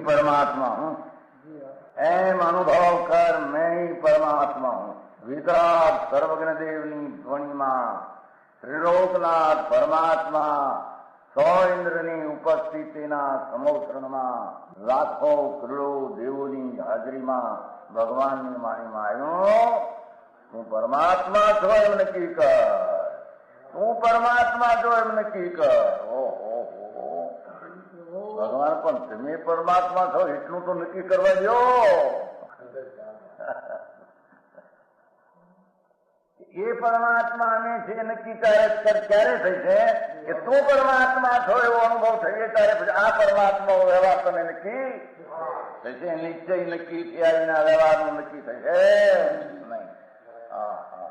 परमात्मा हूं, एम अनुभव कर मैं ही परमात्मा हूं। वितराग सर्वज्ञ देवनी ध्वनि में त्रिलोकनाथ परमात्मा 100 इंद्રની ઉપસ્થિતિના સમોત્સરણમાં લાખો કરોડો દેવોની હાજરીમાં ભગવાનની વાણીમાં આવ્યો, તું પરમાત્મા છો એમ નક્કી કર, તું પરમાત્મા છો એમ નક્કી કર। ઓહો, ભગવાન પણ તમે પરમાત્મા છો એટલું તો નક્કી કરવા દો। એ પરમાત્મા અમે છે નક્કી ક્યારે થઈ છે કે તું પરમાત્મા છો એવો અનુભવ થઈએ ત્યારે પછી આ પરમાત્મા વ્યવહાર તને નક્કી થશે। નિશ્ચય નક્કી થયા વિના વ્યવહારનું નક્કી થશે નહીં। હા હા,